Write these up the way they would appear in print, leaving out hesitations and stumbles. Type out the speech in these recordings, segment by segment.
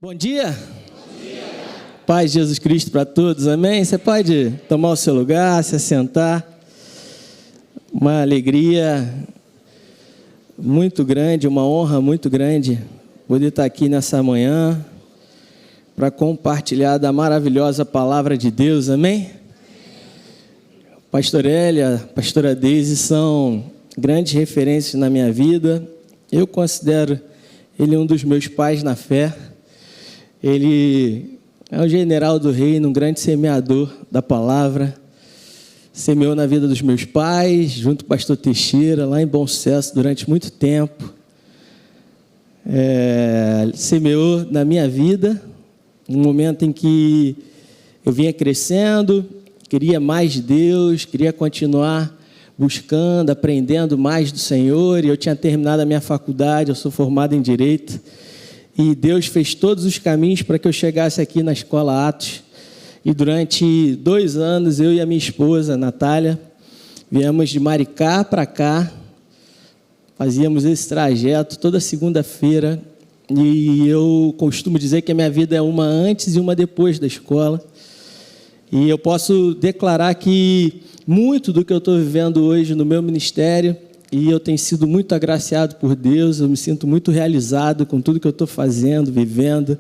Bom dia. Bom dia. Paz de Jesus Cristo para todos, amém? Você pode tomar o seu lugar, se assentar. Uma alegria muito grande, uma honra muito grande poder estar aqui nessa manhã para compartilhar da maravilhosa palavra de Deus, amém? Pastor Elia, pastora Deise são grandes referências na minha vida. Eu considero ele um dos meus pais na fé. Ele é um general do reino, um grande semeador da palavra. Semeou na vida dos meus pais, junto com o pastor Teixeira, lá em Bom Sucesso, durante muito tempo. Semeou na minha vida, no momento em que eu vinha crescendo, queria mais de Deus, queria continuar buscando, aprendendo mais do Senhor. E eu tinha terminado a minha faculdade, eu sou formado em Direito. E Deus fez todos os caminhos para que eu chegasse aqui na Escola Atos. E durante 2 anos, eu e a minha esposa, Natália, viemos de Maricá para cá. Fazíamos esse trajeto toda segunda-feira. E eu costumo dizer que a minha vida é uma antes e uma depois da escola. E eu posso declarar que muito do que eu estou vivendo hoje no meu ministério, e eu tenho sido muito agraciado por Deus, eu me sinto muito realizado com tudo que eu estou fazendo, vivendo,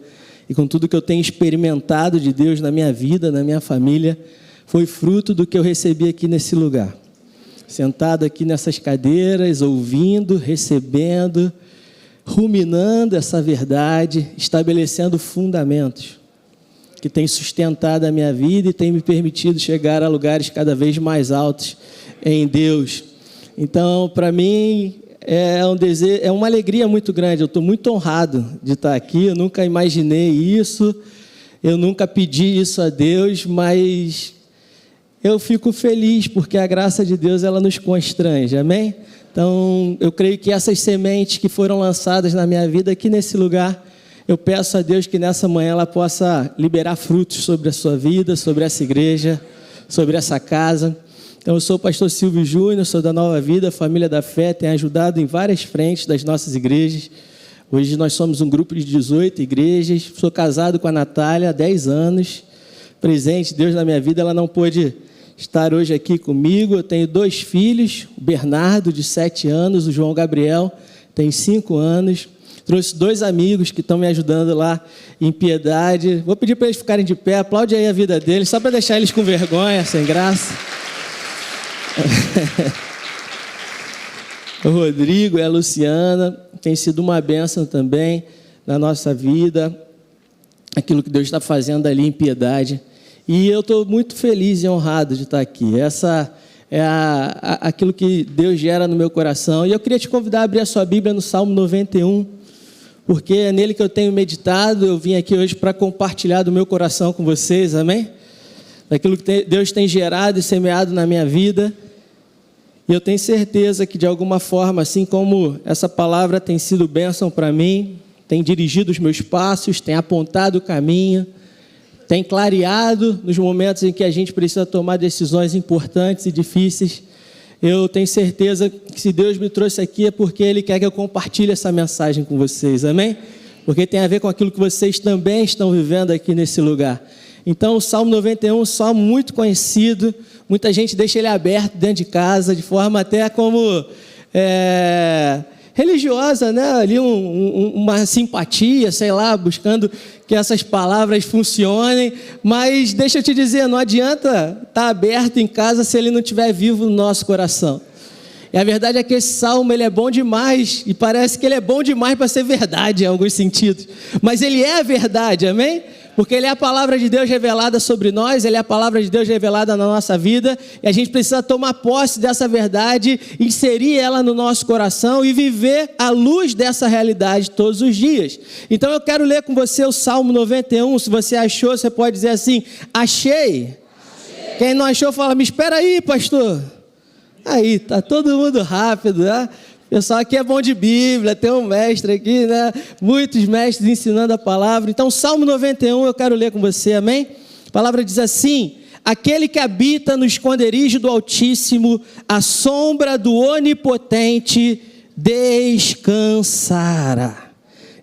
e com tudo que eu tenho experimentado de Deus na minha vida, na minha família, foi fruto do que eu recebi aqui nesse lugar. Sentado aqui nessas cadeiras, ouvindo, recebendo, ruminando essa verdade, estabelecendo fundamentos que tem sustentado a minha vida e tem me permitido chegar a lugares cada vez mais altos em Deus. Então, para mim, é uma alegria muito grande. Eu estou muito honrado de estar aqui. Eu nunca imaginei isso, eu nunca pedi isso a Deus, mas eu fico feliz porque a graça de Deus ela nos constrange, amém? Então, eu creio que essas sementes que foram lançadas na minha vida aqui nesse lugar, eu peço a Deus que nessa manhã ela possa liberar frutos sobre a sua vida, sobre essa igreja, sobre essa casa. Então, eu sou o pastor Silvio Júnior, sou da Nova Vida, Família da Fé, tenho ajudado em várias frentes das nossas igrejas. Hoje nós somos um grupo de 18 igrejas, sou casado com a Natália há 10 anos, presente Deus na minha vida, ela não pôde estar hoje aqui comigo. Eu tenho 2 filhos, o Bernardo, de 7 anos, o João Gabriel, tem 5 anos. Trouxe 2 amigos que estão me ajudando lá em Piedade. Vou pedir para eles ficarem de pé, aplaude aí a vida deles, só para deixar eles com vergonha, sem graça. O Rodrigo e a Luciana tem sido uma bênção também na nossa vida, aquilo que Deus está fazendo ali em Piedade. E eu estou muito feliz e honrado de estar aqui. Essa é aquilo que Deus gera no meu coração. E eu queria te convidar a abrir a sua Bíblia no Salmo 91, porque é nele que eu tenho meditado. Eu vim aqui hoje para compartilhar do meu coração com vocês, amém? Daquilo que Deus tem gerado e semeado na minha vida. E eu tenho certeza que de alguma forma, assim como essa palavra tem sido bênção para mim, tem dirigido os meus passos, tem apontado o caminho, tem clareado nos momentos em que a gente precisa tomar decisões importantes e difíceis. Eu tenho certeza que se Deus me trouxe aqui é porque Ele quer que eu compartilhe essa mensagem com vocês, amém? Porque tem a ver com aquilo que vocês também estão vivendo aqui nesse lugar. Então, o Salmo 91 é um salmo muito conhecido, muita gente deixa ele aberto dentro de casa, de forma até como religiosa, né? Ali uma simpatia, sei lá, buscando que essas palavras funcionem, mas deixa eu te dizer, não adianta estar aberto em casa se ele não estiver vivo no nosso coração. E a verdade é que esse salmo ele é bom demais, e parece que ele é bom demais para ser verdade em alguns sentidos, mas ele é a verdade, amém? Porque ele é a palavra de Deus revelada sobre nós, ele é a palavra de Deus revelada na nossa vida, e a gente precisa tomar posse dessa verdade, inserir ela no nosso coração e viver à luz dessa realidade todos os dias. Então eu quero ler com você o Salmo 91, se você achou, você pode dizer assim, achei. Quem não achou, fala, me espera aí, pastor. Aí, tá todo mundo rápido, né? O pessoal aqui é bom de Bíblia, tem um mestre aqui, né? Muitos mestres ensinando a palavra. Então, Salmo 91 eu quero ler com você, amém? A palavra diz assim, aquele que habita no esconderijo do Altíssimo, à sombra do Onipotente, descansará.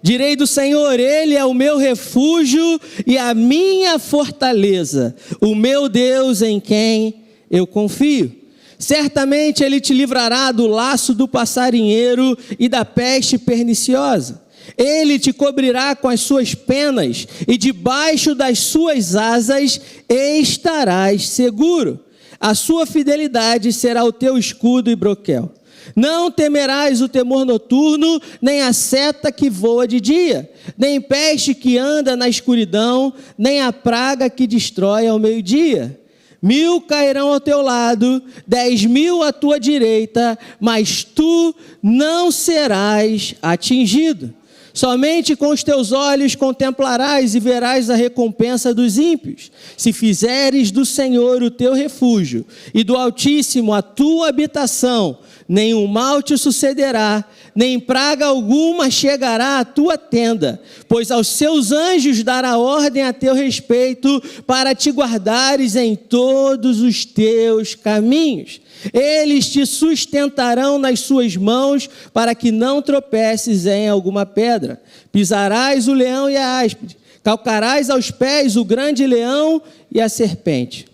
Direi do Senhor, Ele é o meu refúgio e a minha fortaleza, o meu Deus em quem eu confio. Certamente Ele te livrará do laço do passarinheiro e da peste perniciosa. Ele te cobrirá com as suas penas e debaixo das suas asas estarás seguro. A sua fidelidade será o teu escudo e broquel. Não temerás o temor noturno, nem a seta que voa de dia, nem peste que anda na escuridão, nem a praga que destrói ao meio-dia. 1000 cairão ao teu lado, 10.000 à tua direita, mas tu não serás atingido. Somente com os teus olhos contemplarás e verás a recompensa dos ímpios. Se fizeres do Senhor o teu refúgio e do Altíssimo a tua habitação, nenhum mal te sucederá, nem praga alguma chegará à tua tenda, pois aos seus anjos dará ordem a teu respeito, para te guardares em todos os teus caminhos. Eles te sustentarão nas suas mãos, para que não tropeces em alguma pedra. Pisarás o leão e a áspide, calcarás aos pés o grande leão e a serpente.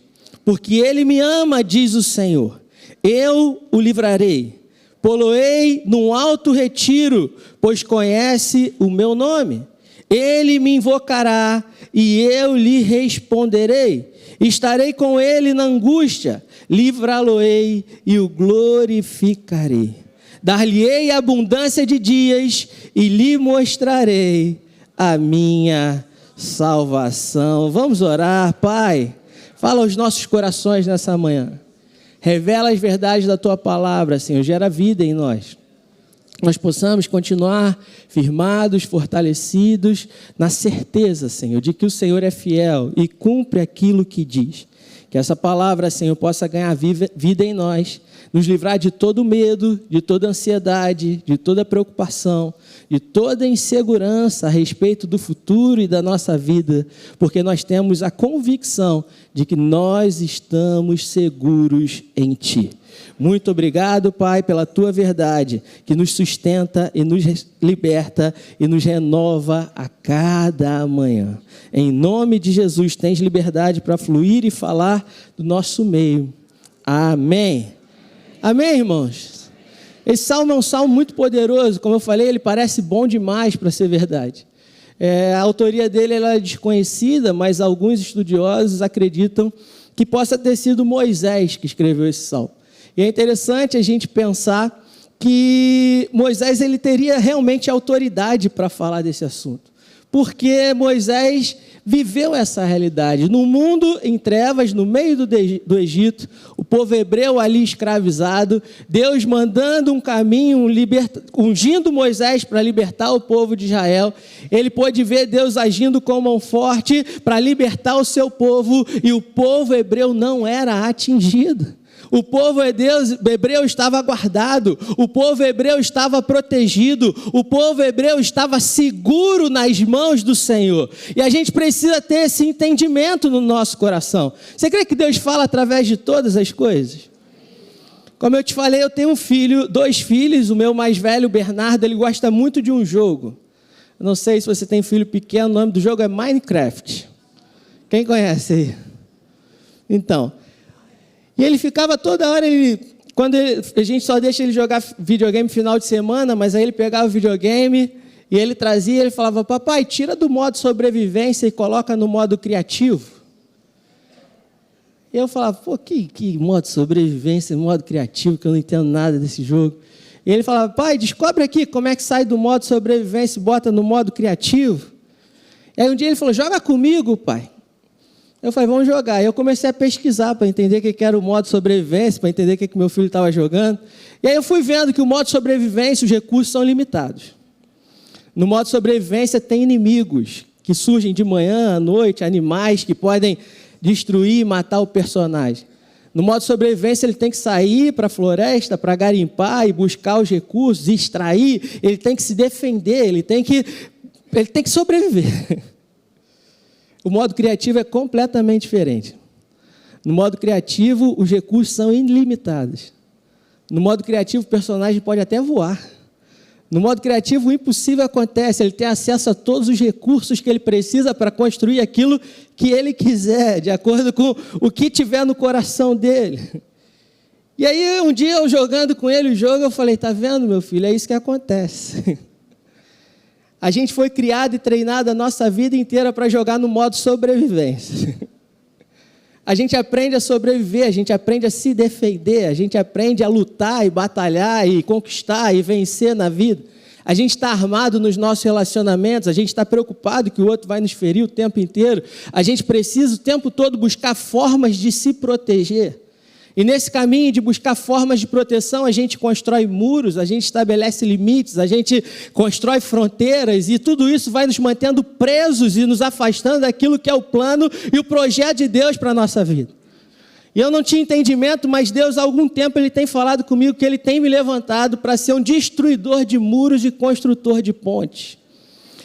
Porque ele me ama, diz o Senhor, eu o livrarei. Poloei num alto retiro, pois conhece o meu nome. Ele me invocará e eu lhe responderei. Estarei com ele na angústia, livrá-lo-ei e o glorificarei. Dar-lhe-ei abundância de dias e lhe mostrarei a minha salvação. Vamos orar, Pai. Fala aos nossos corações nessa manhã. Revela as verdades da Tua palavra, Senhor. Gera vida em nós. Nós possamos continuar firmados, fortalecidos, na certeza, Senhor, de que o Senhor é fiel e cumpre aquilo que diz. Que essa palavra, Senhor, possa ganhar vida em nós, nos livrar de todo medo, de toda ansiedade, de toda preocupação, de toda insegurança a respeito do futuro e da nossa vida, porque nós temos a convicção de que nós estamos seguros em Ti. Muito obrigado, Pai, pela Tua verdade, que nos sustenta e nos liberta e nos renova a cada manhã. Em nome de Jesus, tens liberdade para fluir e falar do nosso meio. Amém. Amém, irmãos? Esse salmo é um salmo muito poderoso. Como eu falei, ele parece bom demais para ser verdade. A autoria dele ela é desconhecida, mas alguns estudiosos acreditam que possa ter sido Moisés que escreveu esse salmo. E é interessante a gente pensar que Moisés ele teria realmente autoridade para falar desse assunto. Porque Moisés viveu essa realidade. No mundo em trevas, no meio do Egito, o povo hebreu ali escravizado, Deus mandando um caminho, ungindo Moisés para libertar o povo de Israel. Ele pôde ver Deus agindo com mão forte para libertar o seu povo, e o povo hebreu não era atingido. O povo hebreu estava guardado, o povo hebreu estava protegido, o povo hebreu estava seguro nas mãos do Senhor. E a gente precisa ter esse entendimento no nosso coração. Você crê que Deus fala através de todas as coisas? Como eu te falei, eu tenho dois filhos, o meu mais velho, o Bernardo, ele gosta muito de um jogo. Eu não sei se você tem filho pequeno, o nome do jogo é Minecraft. Quem conhece aí? Então... E ele ficava toda hora, a gente só deixa ele jogar videogame final de semana, mas aí ele pegava o videogame e ele trazia, ele falava, papai, tira do modo sobrevivência e coloca no modo criativo. E eu falava, pô, que modo sobrevivência, modo criativo, que eu não entendo nada desse jogo. E ele falava, pai, descobre aqui como é que sai do modo sobrevivência e bota no modo criativo. E aí um dia ele falou, joga comigo, pai. Eu falei, vamos jogar. E eu comecei a pesquisar para entender o que era o modo sobrevivência, para entender o que meu filho estava jogando. E aí eu fui vendo que o modo sobrevivência, os recursos são limitados. No modo sobrevivência tem inimigos que surgem de manhã, à noite, animais que podem destruir e matar o personagem. No modo sobrevivência ele tem que sair para a floresta, para garimpar e buscar os recursos, extrair, ele tem que se defender, ele tem que sobreviver. O modo criativo é completamente diferente. No modo criativo, os recursos são ilimitados. No modo criativo, o personagem pode até voar, No modo criativo, o impossível acontece. Ele tem acesso a todos os recursos que ele precisa para construir aquilo que ele quiser, de acordo com o que tiver no coração dele. E aí, um dia, eu jogando com ele o jogo, eu falei, tá vendo, meu filho? É isso que acontece. A gente foi criado e treinado a nossa vida inteira para jogar no modo sobrevivência. A gente aprende a sobreviver, a gente aprende a se defender, a gente aprende a lutar e batalhar e conquistar e vencer na vida. A gente está armado nos nossos relacionamentos, a gente está preocupado que o outro vai nos ferir o tempo inteiro. A gente precisa o tempo todo buscar formas de se proteger. E nesse caminho de buscar formas de proteção, a gente constrói muros, a gente estabelece limites, a gente constrói fronteiras, e tudo isso vai nos mantendo presos e nos afastando daquilo que é o plano e o projeto de Deus para a nossa vida. E eu não tinha entendimento, mas Deus há algum tempo Ele tem falado comigo que Ele tem me levantado para ser um destruidor de muros e construtor de pontes.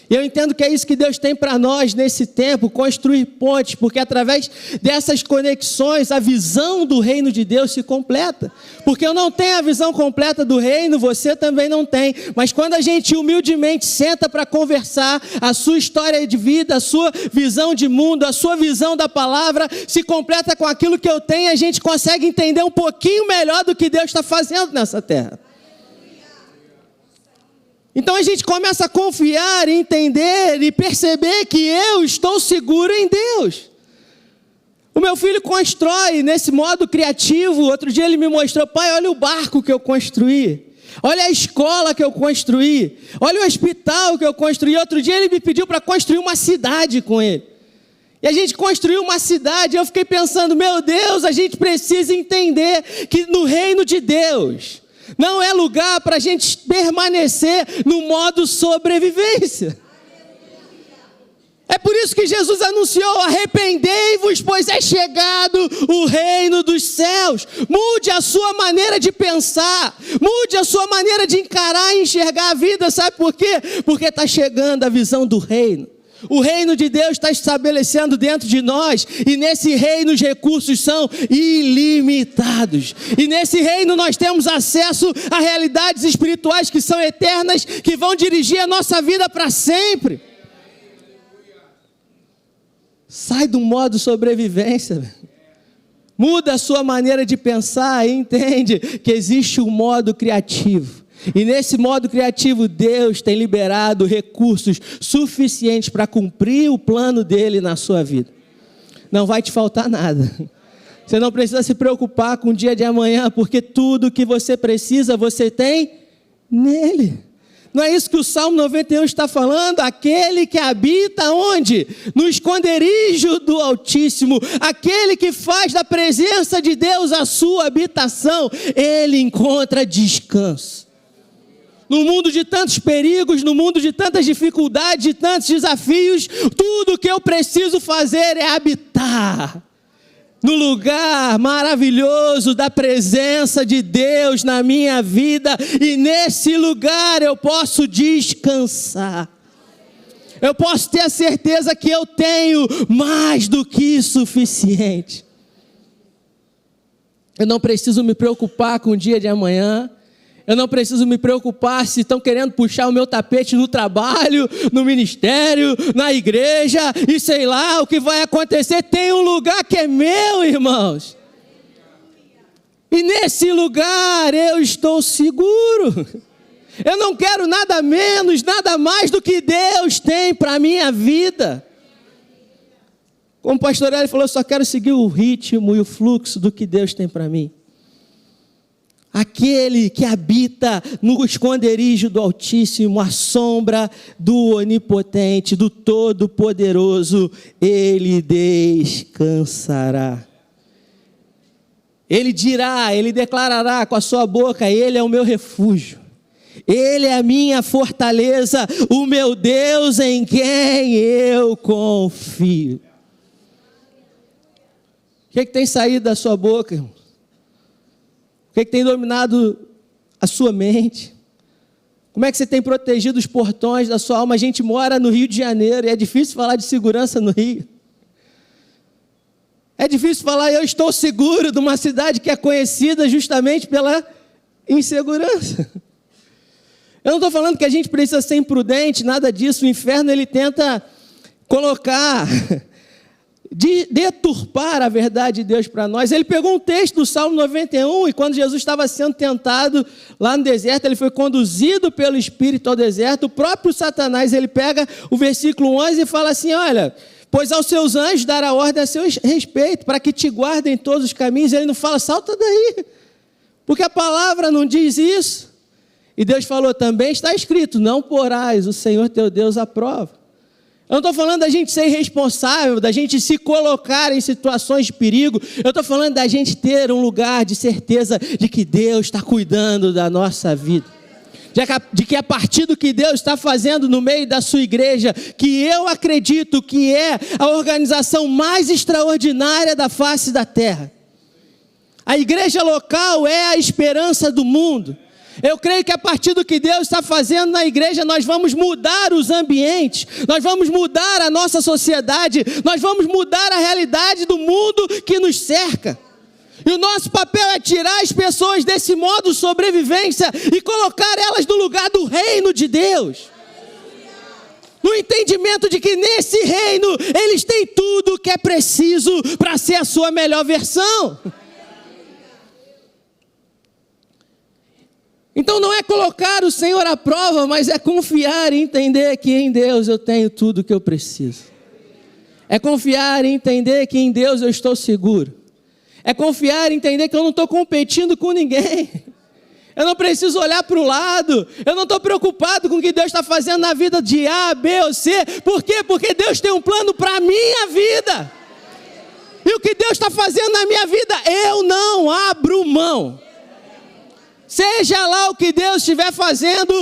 E eu entendo que é isso que Deus tem para nós nesse tempo, construir pontes, porque através dessas conexões a visão do reino de Deus se completa. Porque eu não tenho a visão completa do reino, você também não tem. Mas quando a gente humildemente senta para conversar, a sua história de vida, a sua visão de mundo, a sua visão da palavra se completa com aquilo que eu tenho, a gente consegue entender um pouquinho melhor do que Deus está fazendo nessa terra. Então a gente começa a confiar, entender e perceber que eu estou seguro em Deus. O meu filho constrói nesse modo criativo. Outro dia ele me mostrou, pai, olha o barco que eu construí. Olha a escola que eu construí. Olha o hospital que eu construí. Outro dia ele me pediu para construir uma cidade com ele. E a gente construiu uma cidade. Eu fiquei pensando, meu Deus, a gente precisa entender que no reino de Deus não é lugar para a gente permanecer no modo sobrevivência. É por isso que Jesus anunciou, arrependei-vos, pois é chegado o reino dos céus. Mude a sua maneira de pensar, mude a sua maneira de encarar e enxergar a vida. Sabe por quê? Porque está chegando a visão do reino. O reino de Deus está estabelecendo dentro de nós, e nesse reino os recursos são ilimitados. E nesse reino nós temos acesso a realidades espirituais que são eternas, que vão dirigir a nossa vida para sempre. Sai do modo sobrevivência. Muda a sua maneira de pensar e entende que existe um modo criativo. E nesse modo criativo, Deus tem liberado recursos suficientes para cumprir o plano dele na sua vida. Não vai te faltar nada. Você não precisa se preocupar com o dia de amanhã, porque tudo que você precisa, você tem nele. Não é isso que o Salmo 91 está falando? Aquele que habita onde? No esconderijo do Altíssimo. Aquele que faz da presença de Deus a sua habitação. Ele encontra descanso. No mundo de tantos perigos, no mundo de tantas dificuldades, de tantos desafios, tudo que eu preciso fazer é habitar no lugar maravilhoso da presença de Deus na minha vida, e nesse lugar eu posso descansar. Eu posso ter a certeza que eu tenho mais do que suficiente. Eu não preciso me preocupar com o dia de amanhã. Eu não preciso me preocupar se estão querendo puxar o meu tapete no trabalho, no ministério, na igreja, e sei lá o que vai acontecer. Tem um lugar que é meu, irmãos. E nesse lugar eu estou seguro. Eu não quero nada menos, nada mais do que Deus tem para a minha vida. Como o pastor Eli falou, eu só quero seguir o ritmo e o fluxo do que Deus tem para mim. Aquele que habita no esconderijo do Altíssimo, a sombra do Onipotente, do Todo-Poderoso, ele descansará. Ele dirá, ele declarará com a sua boca, ele é o meu refúgio. Ele é a minha fortaleza, o meu Deus em quem eu confio. O que tem saído da sua boca, irmão? O que tem dominado a sua mente? Como é que você tem protegido os portões da sua alma? A gente mora no Rio de Janeiro e é difícil falar de segurança no Rio. É difícil falar, eu estou seguro, de uma cidade que é conhecida justamente pela insegurança. Eu não estou falando que a gente precisa ser imprudente, nada disso. O inferno, ele tenta colocar, deturpar a verdade de Deus para nós. Ele pegou um texto do Salmo 91, e quando Jesus estava sendo tentado lá no deserto, ele foi conduzido pelo Espírito ao deserto. O próprio Satanás, ele pega o versículo 11 e fala assim: olha, pois aos seus anjos dará ordem a seu respeito, para que te guardem em todos os caminhos. Ele não fala, salta daí, porque a palavra não diz isso. E Deus falou, também está escrito, não porás o Senhor teu Deus à prova. Eu não estou falando da gente ser irresponsável, da gente se colocar em situações de perigo. Eu estou falando da gente ter um lugar de certeza de que Deus está cuidando da nossa vida. De que a partir do que Deus está fazendo no meio da sua igreja, que eu acredito que é a organização mais extraordinária da face da terra. A igreja local é a esperança do mundo. Eu creio que a partir do que Deus está fazendo na igreja, nós vamos mudar os ambientes, nós vamos mudar a nossa sociedade, nós vamos mudar a realidade do mundo que nos cerca. E o nosso papel é tirar as pessoas desse modo de sobrevivência e colocar elas no lugar do reino de Deus. No entendimento de que nesse reino, eles têm tudo o que é preciso para ser a sua melhor versão. Então não é colocar o Senhor à prova, mas é confiar e entender que em Deus eu tenho tudo o que eu preciso. É confiar e entender que em Deus eu estou seguro. É confiar e entender que eu não estou competindo com ninguém. Eu não preciso olhar para o lado. Eu não estou preocupado com o que Deus está fazendo na vida de A, B ou C. Por quê? Porque Deus tem um plano para a minha vida. E o que Deus está fazendo na minha vida, eu não abro mão. Seja lá o que Deus estiver fazendo,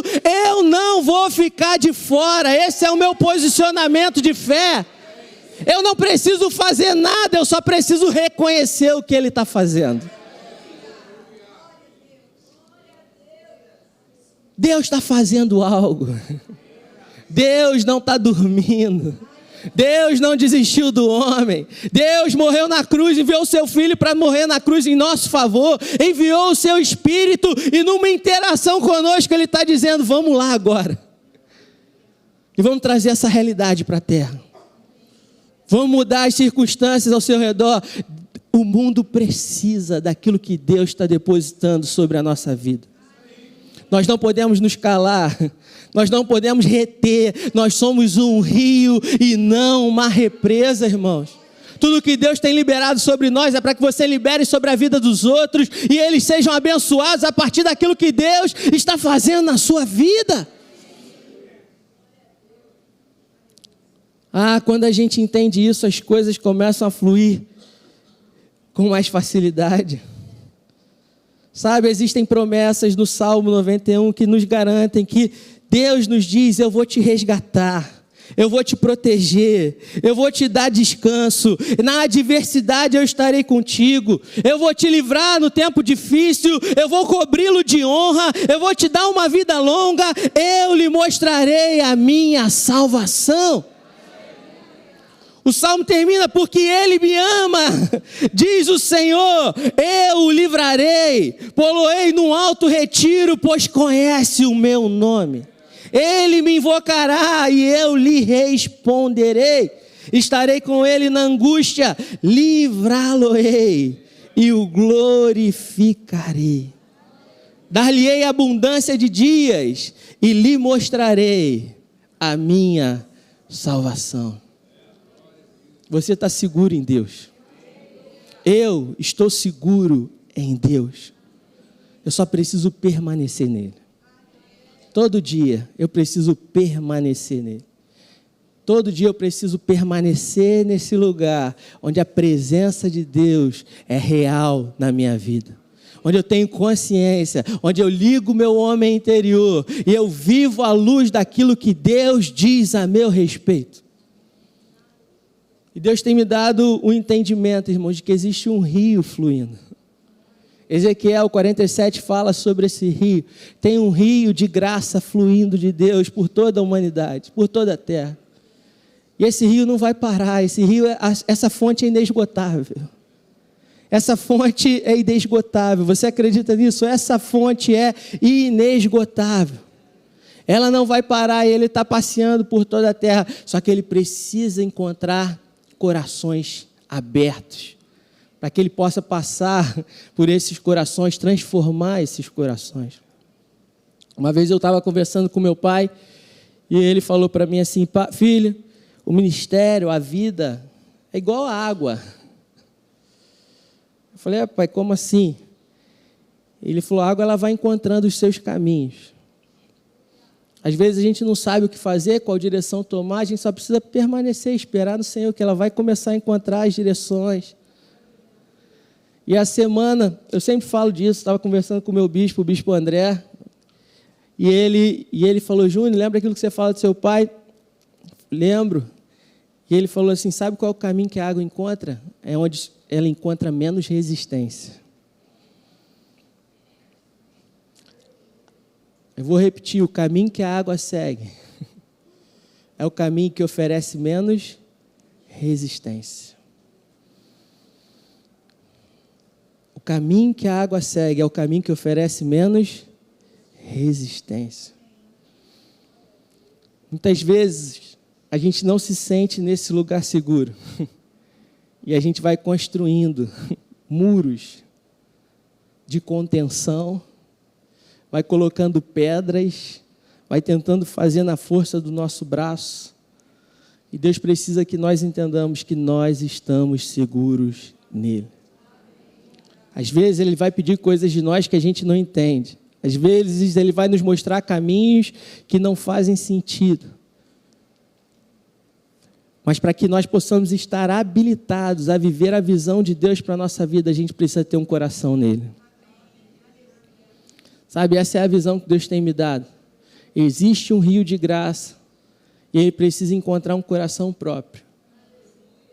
eu não vou ficar de fora. Esse é o meu posicionamento de fé. Eu não preciso fazer nada, eu só preciso reconhecer o que Ele está fazendo. Deus está fazendo algo. Deus não está dormindo. Deus não desistiu do homem. Deus morreu na cruz, enviou o seu Filho para morrer na cruz em nosso favor, enviou o seu Espírito, e numa interação conosco Ele está dizendo, vamos lá agora, e vamos trazer essa realidade para a terra, vamos mudar as circunstâncias ao seu redor. O mundo precisa daquilo que Deus está depositando sobre a nossa vida. Nós não podemos nos calar, nós não podemos reter, nós somos um rio e não uma represa, irmãos. Tudo que Deus tem liberado sobre nós é para que você libere sobre a vida dos outros e eles sejam abençoados a partir daquilo que Deus está fazendo na sua vida. Quando a gente entende isso, as coisas começam a fluir com mais facilidade. Sabe, existem promessas no Salmo 91 que nos garantem que Deus nos diz, eu vou te resgatar, eu vou te proteger, eu vou te dar descanso, na adversidade eu estarei contigo, eu vou te livrar no tempo difícil, eu vou cobri-lo de honra, eu vou te dar uma vida longa, eu lhe mostrarei a minha salvação. O Salmo termina, porque Ele me ama, diz o Senhor, eu o livrarei, pô-lo-ei num alto retiro, pois conhece o meu nome. Ele me invocará e eu lhe responderei, estarei com ele na angústia, livrá-lo-ei e o glorificarei. Dar-lhe-ei abundância de dias e lhe mostrarei a minha salvação. Você está seguro em Deus. Eu estou seguro em Deus. Eu só preciso permanecer nele. Todo dia eu preciso permanecer nele. Todo dia eu preciso permanecer nesse lugar onde a presença de Deus é real na minha vida. Onde eu tenho consciência, onde eu ligo o meu homem interior e eu vivo à luz daquilo que Deus diz a meu respeito. E Deus tem me dado o entendimento, irmãos, de que existe um rio fluindo. Ezequiel 47 fala sobre esse rio. Tem um rio de graça fluindo de Deus por toda a humanidade, por toda a terra. E esse rio não vai parar, essa fonte é inesgotável. Essa fonte é inesgotável. Você acredita nisso? Essa fonte é inesgotável. Ela não vai parar, ele está passeando por toda a terra. Só que ele precisa encontrar corações abertos, para que ele possa passar por esses corações, transformar esses corações. Uma vez eu estava conversando com meu pai, e ele falou para mim assim: filho, o ministério, a vida, é igual a água. Eu falei: pai, como assim? Ele falou: a água ela vai encontrando os seus caminhos. Às vezes a gente não sabe o que fazer, qual direção tomar, a gente só precisa permanecer, esperar no Senhor, que ela vai começar a encontrar as direções. E a semana, eu sempre falo disso, estava conversando com o meu bispo, o bispo André, e ele falou: Júnior, lembra aquilo que você fala do seu pai? Lembro. E ele falou assim: sabe qual é o caminho que a água encontra? É onde ela encontra menos resistência. Eu vou repetir: o caminho que a água segue é o caminho que oferece menos resistência. O caminho que a água segue é o caminho que oferece menos resistência. Muitas vezes a gente não se sente nesse lugar seguro e a gente vai construindo muros de contenção, vai colocando pedras, vai tentando fazer na força do nosso braço. E Deus precisa que nós entendamos que nós estamos seguros nele. Às vezes Ele vai pedir coisas de nós que a gente não entende. Às vezes Ele vai nos mostrar caminhos que não fazem sentido. Mas para que nós possamos estar habilitados a viver a visão de Deus para a nossa vida, a gente precisa ter um coração nele. Sabe, essa é a visão que Deus tem me dado. Existe um rio de graça e Ele precisa encontrar um coração próprio.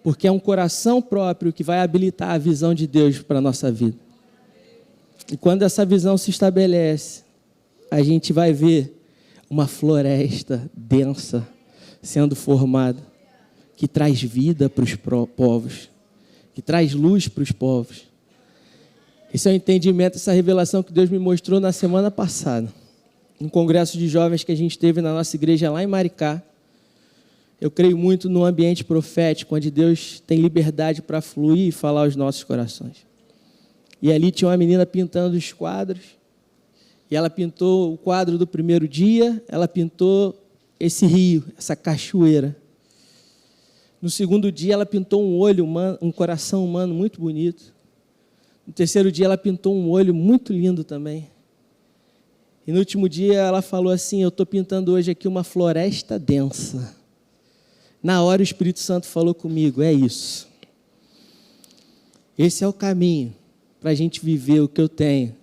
Porque é um coração próprio que vai habilitar a visão de Deus para a nossa vida. E quando essa visão se estabelece, a gente vai ver uma floresta densa sendo formada, que traz vida para os povos, que traz luz para os povos. Esse é o entendimento, essa revelação que Deus me mostrou na semana passada, no congresso de jovens que a gente teve na nossa igreja lá em Maricá. Eu creio muito no ambiente profético, onde Deus tem liberdade para fluir e falar aos nossos corações. E ali tinha uma menina pintando os quadros, e ela pintou o quadro do primeiro dia, ela pintou esse rio, essa cachoeira. No segundo dia, ela pintou um olho humano, um coração humano muito bonito. No terceiro dia, ela pintou um olho muito lindo também. E no último dia, ela falou assim: eu estou pintando hoje aqui uma floresta densa. Na hora, o Espírito Santo falou comigo: é isso. Esse é o caminho para a gente viver o que eu tenho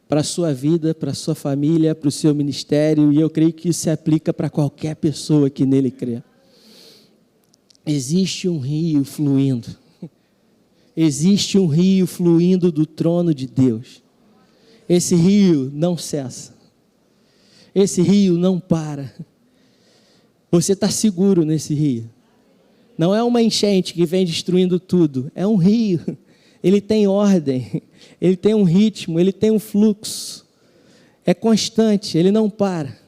para a sua vida, para a sua família, para o seu ministério. E eu creio que isso se aplica para qualquer pessoa que nele crê. Existe um rio fluindo. Existe um rio fluindo do trono de Deus. Esse rio não cessa. Esse rio não para. Você está seguro nesse rio. Não é uma enchente que vem destruindo tudo. É um rio. Ele tem ordem. Ele tem um ritmo. Ele tem um fluxo. É constante. Ele não para.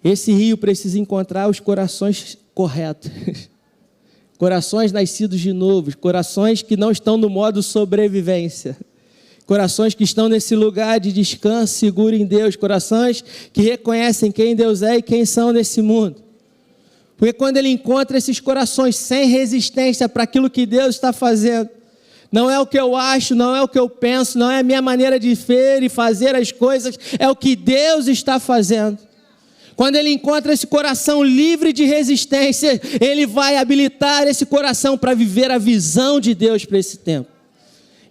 Esse rio precisa encontrar os corações corretos. Corações nascidos de novo. Corações que não estão no modo sobrevivência. Corações que estão nesse lugar de descanso seguro em Deus. Corações que reconhecem quem Deus é e quem são nesse mundo. Porque quando Ele encontra esses corações sem resistência para aquilo que Deus está fazendo, não é o que eu acho, não é o que eu penso, não é a minha maneira de ver e fazer as coisas, é o que Deus está fazendo. Quando Ele encontra esse coração livre de resistência, Ele vai habilitar esse coração para viver a visão de Deus para esse tempo.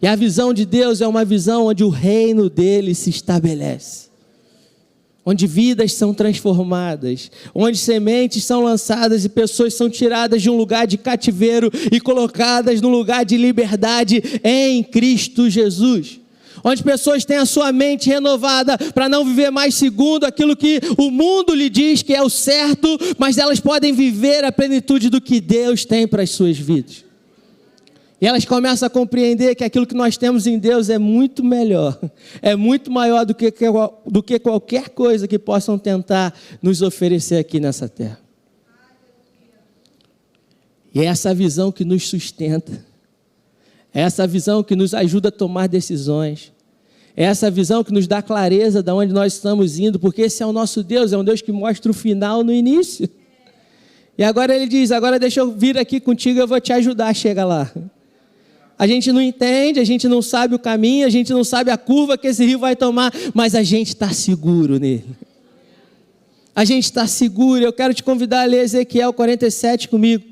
E a visão de Deus é uma visão onde o reino dele se estabelece. Onde vidas são transformadas, onde sementes são lançadas e pessoas são tiradas de um lugar de cativeiro e colocadas num lugar de liberdade em Cristo Jesus. Onde pessoas têm a sua mente renovada para não viver mais segundo aquilo que o mundo lhe diz que é o certo, mas elas podem viver a plenitude do que Deus tem para as suas vidas. E elas começam a compreender que aquilo que nós temos em Deus é muito melhor, é muito maior do que qualquer coisa que possam tentar nos oferecer aqui nessa terra. E é essa visão que nos sustenta, é essa visão que nos ajuda a tomar decisões, é essa visão que nos dá clareza de onde nós estamos indo, porque esse é o nosso Deus, é um Deus que mostra o final no início. E agora ele diz, agora deixa eu vir aqui contigo, eu vou te ajudar a chegar lá. A gente não entende, a gente não sabe o caminho, a gente não sabe a curva que esse rio vai tomar, mas a gente está seguro nele. A gente está seguro. Eu quero te convidar a ler Ezequiel 47 comigo.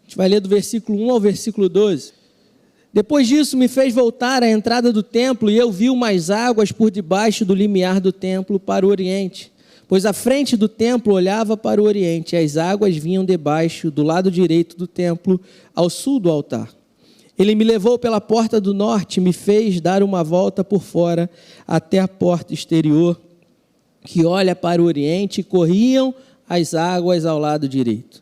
A gente vai ler do versículo 1 ao versículo 12. Depois disso me fez voltar à entrada do templo e eu vi umas águas por debaixo do limiar do templo para o oriente. Pois a frente do templo olhava para o oriente, e as águas vinham debaixo, do lado direito do templo, ao sul do altar. Ele me levou pela porta do norte e me fez dar uma volta por fora até a porta exterior, que olha para o oriente, e corriam as águas ao lado direito.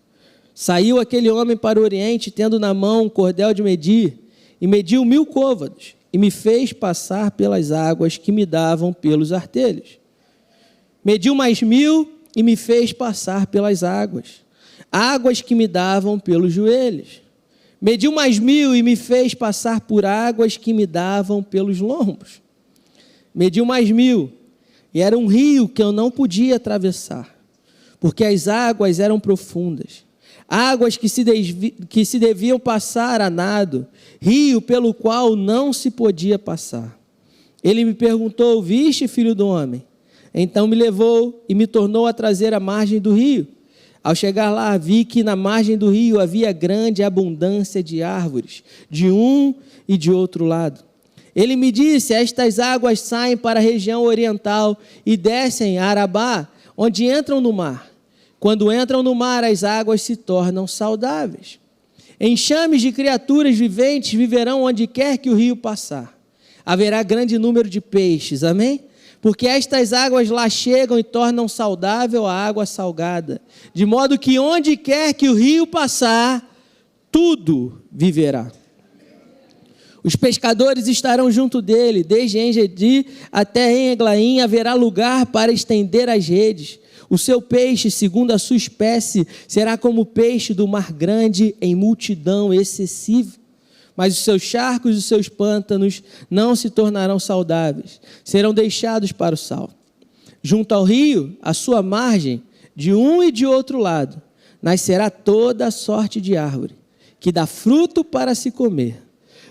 Saiu aquele homem para o oriente, tendo na mão um cordel de medir, e mediu 1000 côvados, e me fez passar pelas águas que me davam pelos artelhos. Mediu mais 1000 e me fez passar pelas águas, águas que me davam pelos joelhos. Mediu mais 1000 e me fez passar por águas que me davam pelos lombos. Mediu mais 1000 e era um rio que eu não podia atravessar, porque as águas eram profundas, águas que se deviam passar a nado, rio pelo qual não se podia passar. Ele me perguntou, viste, filho do homem? Então me levou e me tornou a trazer à margem do rio. Ao chegar lá, vi que na margem do rio havia grande abundância de árvores, de um e de outro lado. Ele me disse, estas águas saem para a região oriental e descem a Arabá, onde entram no mar. Quando entram no mar, as águas se tornam saudáveis. Enxames de criaturas viventes viverão onde quer que o rio passar. Haverá grande número de peixes, amém? Porque estas águas lá chegam e tornam saudável a água salgada, de modo que onde quer que o rio passar, tudo viverá. Os pescadores estarão junto dele, desde Engedi até em Eglaim haverá lugar para estender as redes. O seu peixe, segundo a sua espécie, será como o peixe do mar grande em multidão excessiva. Mas os seus charcos e os seus pântanos não se tornarão saudáveis, serão deixados para o sal. Junto ao rio, à sua margem, de um e de outro lado, nascerá toda a sorte de árvore, que dá fruto para se comer.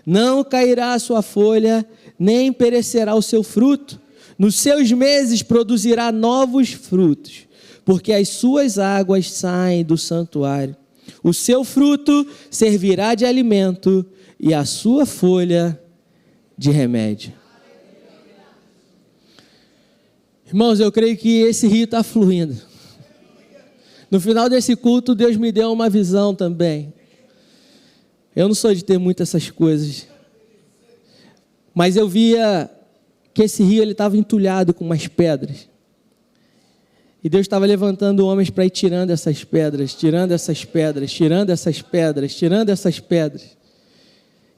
Não cairá a sua folha, nem perecerá o seu fruto. Nos seus meses produzirá novos frutos, porque as suas águas saem do santuário. O seu fruto servirá de alimento, e a sua folha de remédio. Irmãos, eu creio que esse rio está fluindo. No final desse culto, Deus me deu uma visão também. Eu não sou de ter muitas essas coisas, mas eu via que esse rio estava entulhado com umas pedras. E Deus estava levantando homens para ir tirando essas pedras, tirando essas pedras, tirando essas pedras, tirando essas pedras.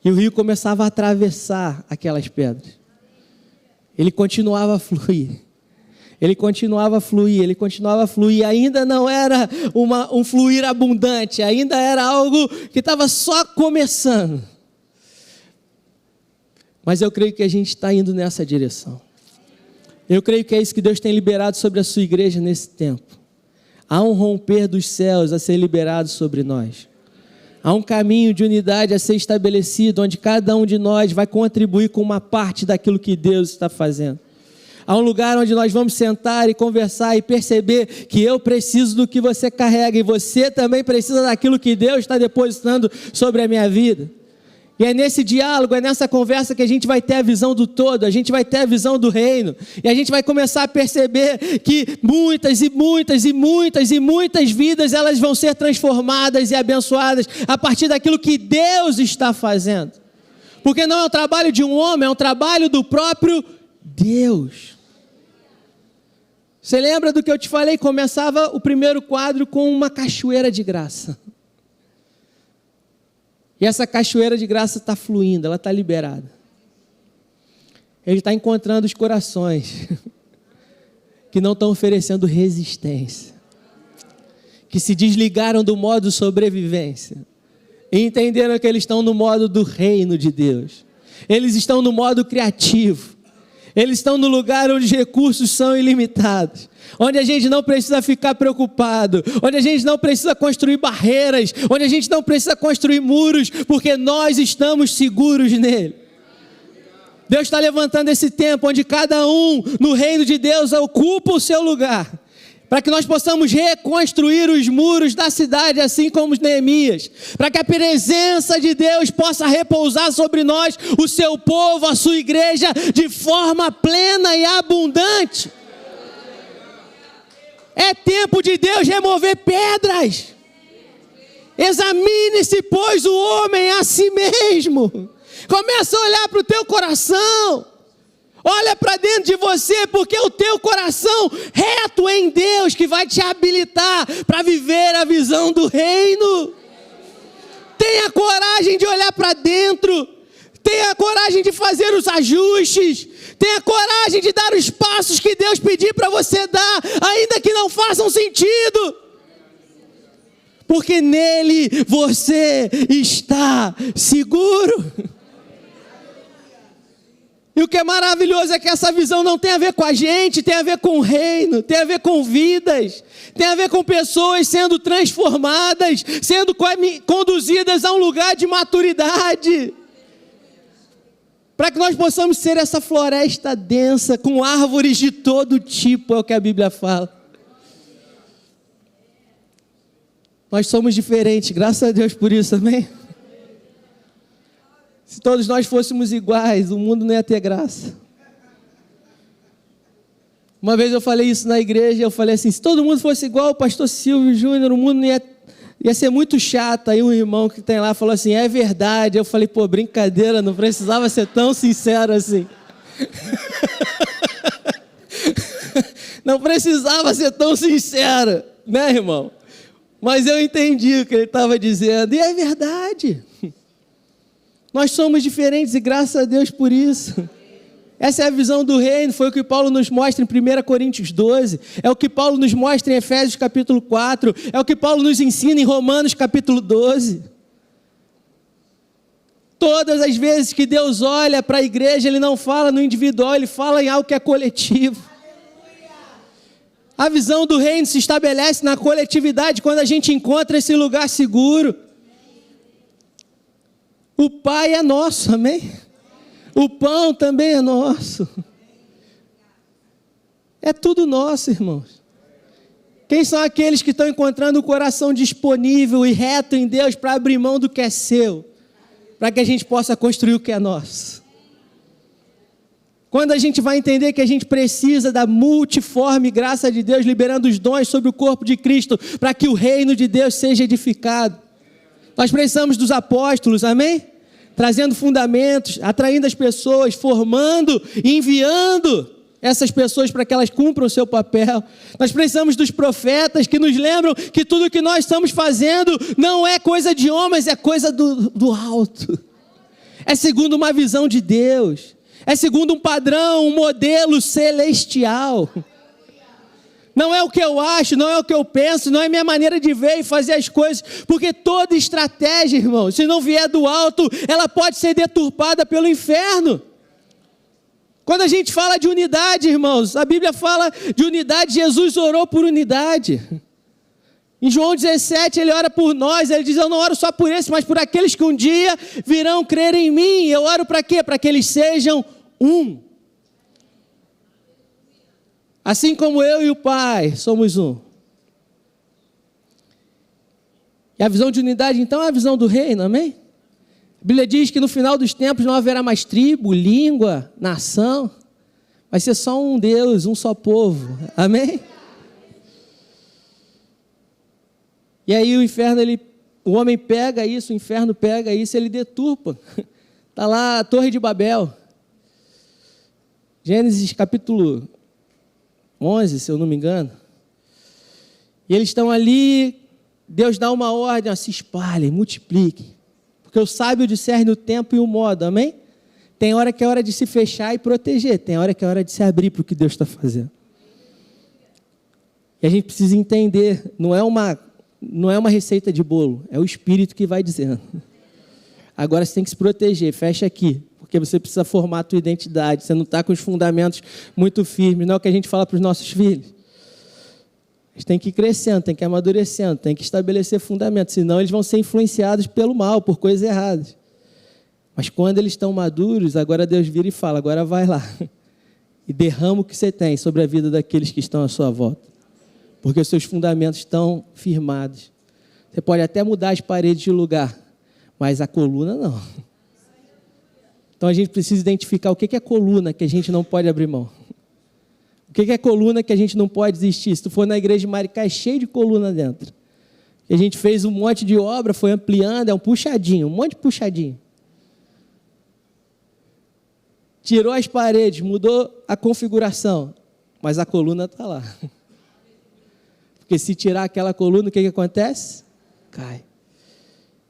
E o rio começava a atravessar aquelas pedras. Ele continuava a fluir. Ele continuava a fluir, ele continuava a fluir. Ainda não era um fluir abundante, ainda era algo que estava só começando. Mas eu creio que a gente está indo nessa direção. Eu creio que é isso que Deus tem liberado sobre a sua igreja nesse tempo. Há um romper dos céus a ser liberado sobre nós. Há um caminho de unidade a ser estabelecido, onde cada um de nós vai contribuir com uma parte daquilo que Deus está fazendo. Há um lugar onde nós vamos sentar e conversar e perceber que eu preciso do que você carrega e você também precisa daquilo que Deus está depositando sobre a minha vida. E é nesse diálogo, é nessa conversa que a gente vai ter a visão do todo, a gente vai ter a visão do reino. E a gente vai começar a perceber que muitas e muitas e muitas e muitas vidas, elas vão ser transformadas e abençoadas a partir daquilo que Deus está fazendo. Porque não é um trabalho de um homem, é um trabalho do próprio Deus. Você lembra do que eu te falei? Começava o primeiro quadro com uma cachoeira de graça. E essa cachoeira de graça está fluindo, ela está liberada. Ele está encontrando os corações que não estão oferecendo resistência, que se desligaram do modo sobrevivência e entenderam que eles estão no modo do reino de Deus. Eles estão no modo criativo. Eles estão no lugar onde os recursos são ilimitados, onde a gente não precisa ficar preocupado, onde a gente não precisa construir barreiras, onde a gente não precisa construir muros, porque nós estamos seguros nele. Deus está levantando esse tempo onde cada um no reino de Deus ocupa o seu lugar, para que nós possamos reconstruir os muros da cidade, assim como os Neemias, para que a presença de Deus possa repousar sobre nós, o seu povo, a sua igreja, de forma plena e abundante. É tempo de Deus remover pedras. Examine-se, pois, o homem a si mesmo. Começa a olhar para o teu coração. Olha para dentro de você, porque é o teu coração reto em Deus que vai te habilitar para viver a visão do reino. Tenha coragem de olhar para dentro. Tenha coragem de fazer os ajustes. Tenha coragem de dar os passos que Deus pedir para você dar, ainda que não façam sentido. Porque nele você está seguro. E o que é maravilhoso é que essa visão não tem a ver com a gente, tem a ver com o reino, tem a ver com vidas, tem a ver com pessoas sendo transformadas, sendo conduzidas a um lugar de maturidade. Para que nós possamos ser essa floresta densa, com árvores de todo tipo, é o que a Bíblia fala. Nós somos diferentes, graças a Deus por isso, amém? Se todos nós fôssemos iguais, o mundo não ia ter graça. Uma vez eu falei isso na igreja, eu falei assim, se todo mundo fosse igual o pastor Silvio Júnior, o mundo não ia ser muito chato. Aí um irmão que tem lá falou assim, é verdade. Eu falei, pô, brincadeira, não precisava ser tão sincero assim. Não precisava ser tão sincero, né, irmão? Mas eu entendi o que ele estava dizendo, e é verdade. Nós somos diferentes e graças a Deus por isso. Essa é a visão do reino, foi o que Paulo nos mostra em 1 Coríntios 12, é o que Paulo nos mostra em Efésios capítulo 4, é o que Paulo nos ensina em Romanos capítulo 12. Todas as vezes que Deus olha para a igreja, Ele não fala no individual, Ele fala em algo que é coletivo. A visão do reino se estabelece na coletividade, quando a gente encontra esse lugar seguro. O Pai é nosso, amém? O pão também é nosso. É tudo nosso, irmãos. Quem são aqueles que estão encontrando o coração disponível e reto em Deus para abrir mão do que é seu, para que a gente possa construir o que é nosso? Quando a gente vai entender que a gente precisa da multiforme graça de Deus, liberando os dons sobre o corpo de Cristo, para que o reino de Deus seja edificado. Nós precisamos dos apóstolos, amém? Trazendo fundamentos, atraindo as pessoas, formando e enviando essas pessoas para que elas cumpram o seu papel. Nós precisamos dos profetas que nos lembram que tudo que nós estamos fazendo não é coisa de homens, é coisa do alto. É segundo uma visão de Deus. É segundo um padrão, um modelo celestial. Não é o que eu acho, não é o que eu penso, não é minha maneira de ver e fazer as coisas, porque toda estratégia, irmão, se não vier do alto, ela pode ser deturpada pelo inferno. Quando a gente fala de unidade, irmãos, a Bíblia fala de unidade, Jesus orou por unidade. Em João 17, ele ora por nós, ele diz, eu não oro só por esses, mas por aqueles que um dia virão crer em mim. Eu oro para quê? Para que eles sejam um. Assim como eu e o Pai somos um. E a visão de unidade, então, é a visão do reino, amém? A Bíblia diz que no final dos tempos não haverá mais tribo, língua, nação. Vai ser só um Deus, um só povo, amém? E aí o homem pega isso, o inferno pega isso, ele deturpa. Está lá a Torre de Babel. Gênesis capítulo 11, se eu não me engano. E eles estão ali, Deus dá uma ordem, se espalhem, multipliquem. Porque o sábio discerne o tempo e o modo, amém? Tem hora que é hora de se fechar e proteger, tem hora que é hora de se abrir para o que Deus está fazendo. E a gente precisa entender, não é uma receita de bolo, é o Espírito que vai dizendo. Agora você tem que se proteger, fecha aqui, porque você precisa formar a tua identidade, você não está com os fundamentos muito firmes, não é o que a gente fala para os nossos filhos. Eles têm que ir crescendo, têm que ir amadurecendo, têm que estabelecer fundamentos, senão eles vão ser influenciados pelo mal, por coisas erradas. Mas quando eles estão maduros, agora Deus vira e fala, agora vai lá e derrama o que você tem sobre a vida daqueles que estão à sua volta. Porque os seus fundamentos estão firmados. Você pode até mudar as paredes de lugar, mas a coluna não. Então a gente precisa identificar o que é coluna que a gente não pode abrir mão. O que é coluna que a gente não pode desistir. Se tu for na igreja de Maricá, é cheio de coluna dentro. E a gente fez um monte de obra, foi ampliando, é um puxadinho, um monte de puxadinho. Tirou as paredes, mudou a configuração, mas a coluna está lá. Porque se tirar aquela coluna, o que acontece? Cai.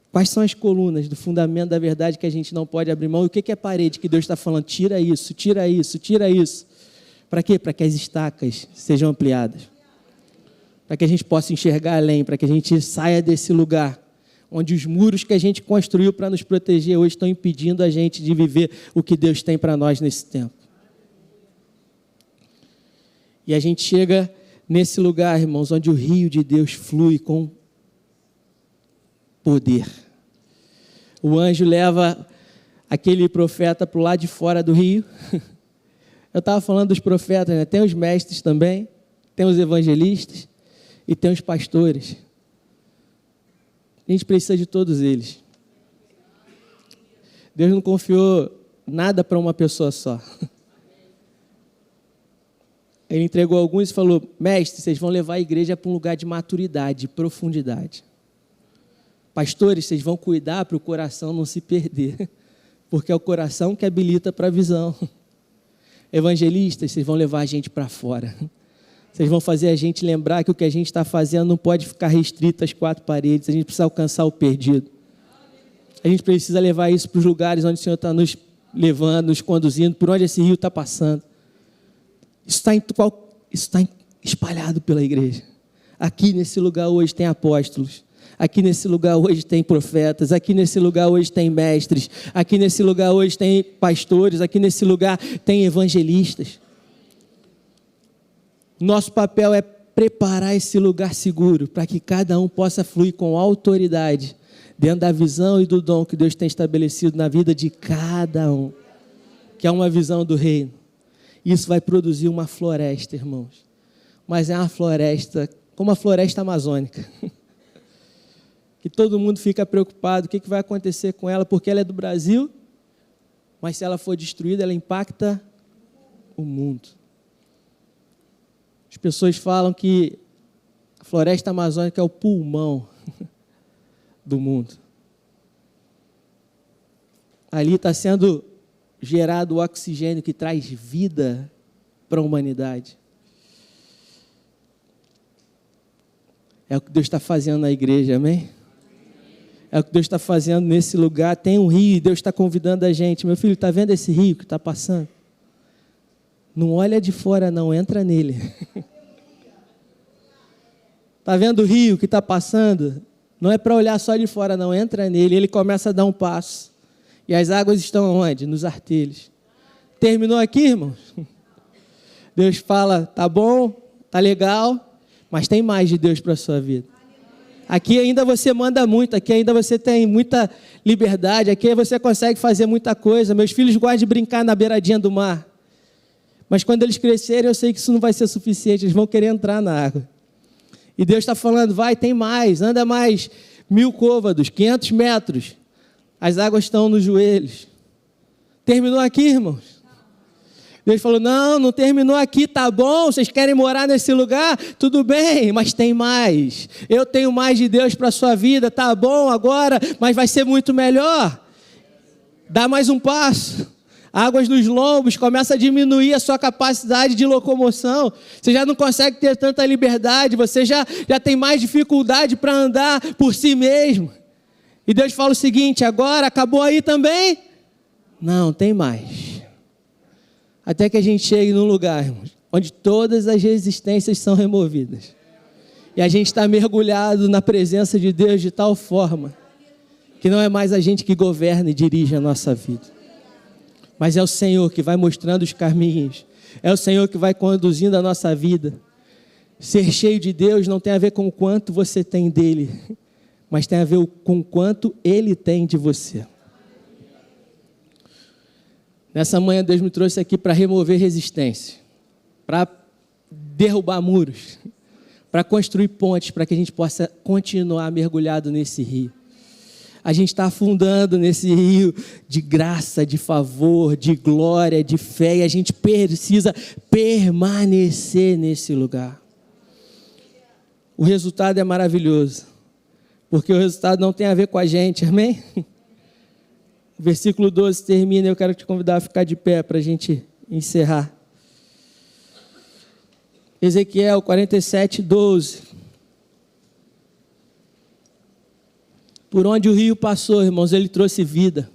Quais são as colunas do fundamento da verdade que a gente não pode abrir mão? E o que é parede que Deus está falando? Tira isso, tira isso, tira isso. Para quê? Para que as estacas sejam ampliadas. Para que a gente possa enxergar além, para que a gente saia desse lugar onde os muros que a gente construiu para nos proteger hoje estão impedindo a gente de viver o que Deus tem para nós nesse tempo. E a gente chega nesse lugar, irmãos, onde o rio de Deus flui com poder. O anjo leva aquele profeta para o lado de fora do rio. Eu estava falando dos profetas, né? Tem os mestres também, tem os evangelistas e tem os pastores. A gente precisa de todos eles. Deus não confiou nada para uma pessoa só. Ele entregou alguns e falou, mestre, vocês vão levar a igreja para um lugar de maturidade, de profundidade. Pastores, vocês vão cuidar para o coração não se perder, porque é o coração que habilita para a visão. Evangelistas, vocês vão levar a gente para fora. Vocês vão fazer a gente lembrar que o que a gente está fazendo não pode ficar restrito às quatro paredes, a gente precisa alcançar o perdido. A gente precisa levar isso para os lugares onde o Senhor está nos levando, nos conduzindo, por onde esse rio está passando. Isso está espalhado pela igreja. Aqui nesse lugar hoje tem apóstolos. Aqui nesse lugar hoje tem profetas. Aqui nesse lugar hoje tem mestres. Aqui nesse lugar hoje tem pastores. Aqui nesse lugar tem evangelistas. Nosso papel é preparar esse lugar seguro para que cada um possa fluir com autoridade dentro da visão e do dom que Deus tem estabelecido na vida de cada um, que é uma visão do reino. Isso vai produzir uma floresta, irmãos. Mas é uma floresta, como a floresta amazônica. Que todo mundo fica preocupado, o que vai acontecer com ela, porque ela é do Brasil, mas se ela for destruída, ela impacta o mundo. As pessoas falam que a floresta amazônica é o pulmão do mundo. Ali está sendo gerado o oxigênio que traz vida para a humanidade. É o que Deus está fazendo na igreja, amém? É o que Deus está fazendo nesse lugar. Tem um rio e Deus está convidando a gente. Meu filho, está vendo esse rio que está passando? Não olha de fora não, entra nele. Está vendo o rio que está passando? Não é para olhar só de fora não, entra nele. Ele começa a dar um passo. E as águas estão onde? Nos artelhos. Terminou aqui, irmãos? Deus fala, tá bom, tá legal, mas tem mais de Deus para a sua vida. Aqui ainda você manda muito, aqui ainda você tem muita liberdade, aqui você consegue fazer muita coisa. Meus filhos gostam de brincar na beiradinha do mar. Mas quando eles crescerem, eu sei que isso não vai ser suficiente, eles vão querer entrar na água. E Deus está falando, vai, tem mais, anda mais 1000 côvados, 500 metros. As águas estão nos joelhos. Terminou aqui, irmãos? Deus falou, não terminou aqui, tá bom, vocês querem morar nesse lugar? Tudo bem, mas tem mais. Eu tenho mais de Deus para a sua vida, tá bom agora, mas vai ser muito melhor. Dá mais um passo. Águas nos lombos, começa a diminuir a sua capacidade de locomoção. Você já não consegue ter tanta liberdade, você já tem mais dificuldade para andar por si mesmo. E Deus fala o seguinte: agora acabou aí também? Não, tem mais. Até que a gente chegue num lugar, irmãos, onde todas as resistências são removidas. E a gente está mergulhado na presença de Deus de tal forma que não é mais a gente que governa e dirige a nossa vida, mas é o Senhor que vai mostrando os caminhos, é o Senhor que vai conduzindo a nossa vida. Ser cheio de Deus não tem a ver com o quanto você tem dele, mas tem a ver com o quanto ele tem de você. Nessa manhã Deus me trouxe aqui para remover resistência, para derrubar muros, para construir pontes, para que a gente possa continuar mergulhado nesse rio. A gente está afundando nesse rio de graça, de favor, de glória, de fé, e a gente precisa permanecer nesse lugar. O resultado é maravilhoso, porque o resultado não tem a ver com a gente, amém? O versículo 12 termina, eu quero te convidar a ficar de pé para a gente encerrar. Ezequiel 47, 12. Por onde o rio passou, irmãos, ele trouxe vida.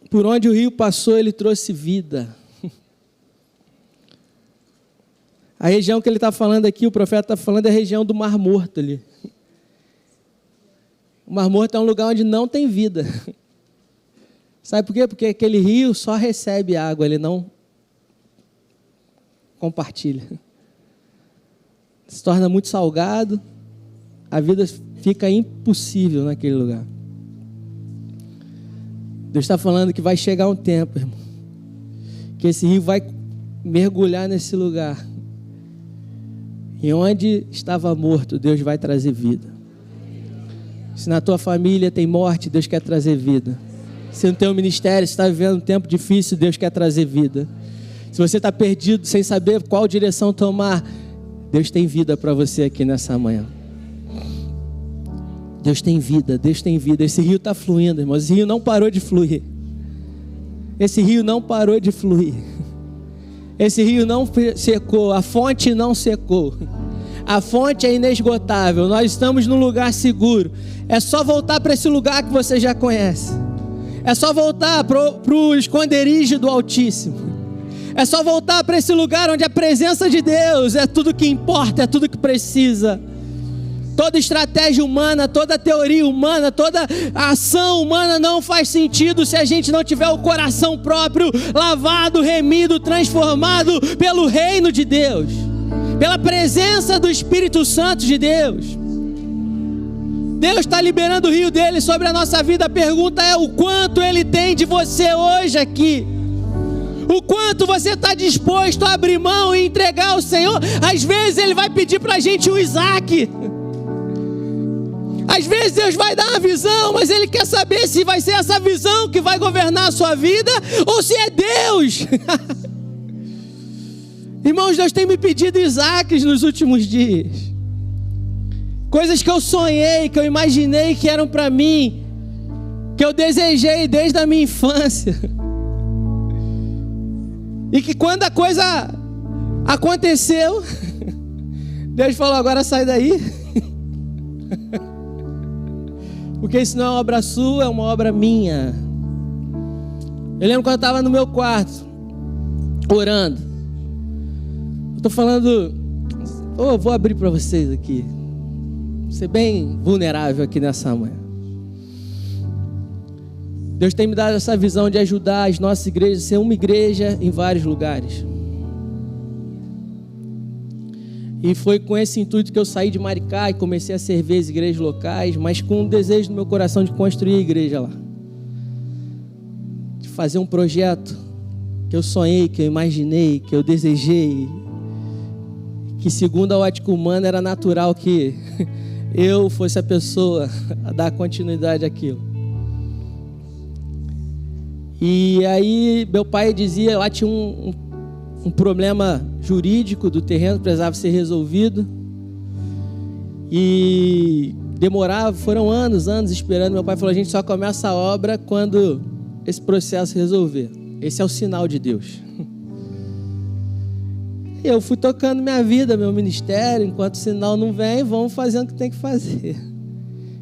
Por onde o rio passou, ele trouxe vida. A região que ele está falando aqui, o profeta está falando, é a região do Mar Morto ali. O Mar Morto é um lugar onde não tem vida. Sabe por quê? Porque aquele rio só recebe água, ele não compartilha. Se torna muito salgado, a vida fica impossível naquele lugar. Deus está falando que vai chegar um tempo, irmão, que esse rio vai mergulhar nesse lugar. E onde estava morto, Deus vai trazer vida. Se na tua família tem morte, Deus quer trazer vida. Se no teu ministério está vivendo um tempo difícil, Deus quer trazer vida. Se você está perdido, sem saber qual direção tomar, Deus tem vida para você aqui nessa manhã. Deus tem vida, Deus tem vida. Esse rio está fluindo, irmãos. Esse rio não parou de fluir. Esse rio não parou de fluir. Esse rio não secou, a fonte não secou. A fonte é inesgotável. Nós estamos num lugar seguro. É só voltar para esse lugar que você já conhece. É só voltar para o esconderijo do Altíssimo. É só voltar para esse lugar onde a presença de Deus é tudo que importa, é tudo que precisa. Toda estratégia humana, toda teoria humana, toda ação humana não faz sentido se a gente não tiver o coração próprio lavado, remido, transformado pelo reino de Deus, pela presença do Espírito Santo de Deus. Deus está liberando o rio dele sobre a nossa vida. A pergunta é o quanto ele tem de você hoje aqui. O quanto você está disposto a abrir mão e entregar ao Senhor. Às vezes ele vai pedir para a gente um Isaac. Às vezes Deus vai dar uma visão, mas ele quer saber se vai ser essa visão que vai governar a sua vida ou se é Deus. Irmãos, Deus tem me pedido Isaques nos últimos dias. Coisas que eu sonhei, que eu imaginei que eram para mim, que eu desejei desde a minha infância. E que quando a coisa aconteceu, Deus falou, agora sai daí. Porque isso não é uma obra sua, é uma obra minha. Eu lembro quando eu estava no meu quarto, orando. Eu estou falando, eu vou abrir para vocês aqui. Vou ser bem vulnerável aqui nessa manhã. Deus tem me dado essa visão de ajudar as nossas igrejas a ser uma igreja em vários lugares. E foi com esse intuito que eu saí de Maricá e comecei a servir as igrejas locais, mas com um desejo no meu coração de construir a igreja lá. De fazer um projeto que eu sonhei, que eu imaginei, que eu desejei, que segundo a ótica humana era natural que eu fosse a pessoa a dar continuidade àquilo. E aí meu pai dizia, lá tinha um problema jurídico do terreno, precisava ser resolvido. E demorava, foram anos esperando. Meu pai falou, a gente só começa a obra quando esse processo resolver. Esse é o sinal de Deus. E eu fui tocando minha vida, meu ministério, enquanto o sinal não vem, vamos fazendo o que tem que fazer.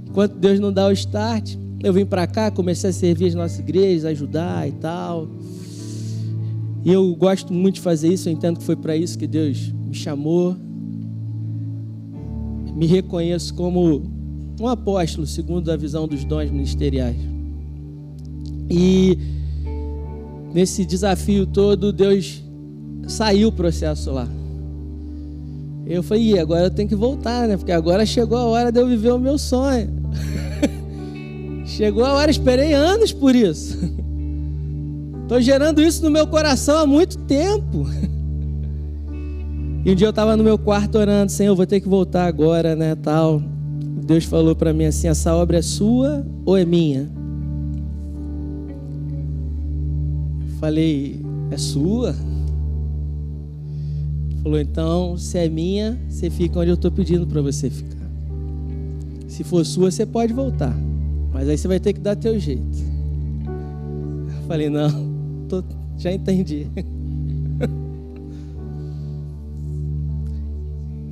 Enquanto Deus não dá o start, eu vim para cá, comecei a servir as nossas igrejas, ajudar e tal. E eu gosto muito de fazer isso, eu entendo que foi para isso que Deus me chamou. Me reconheço como um apóstolo, segundo a visão dos dons ministeriais. E nesse desafio todo, Deus saiu o processo lá. Eu falei, agora eu tenho que voltar, né? Porque agora chegou a hora de eu viver o meu sonho. Chegou a hora, esperei anos por isso. Estou gerando isso no meu coração há muito tempo. E um dia eu estava no meu quarto orando, Senhor, eu vou ter que voltar agora, né, tal. Deus falou para mim assim, essa obra é sua ou é minha? Falei, é sua? Falou, então, se é minha, você fica onde eu estou pedindo para você ficar. Se for sua, você pode voltar. Mas aí você vai ter que dar teu jeito. Falei, não, já entendi.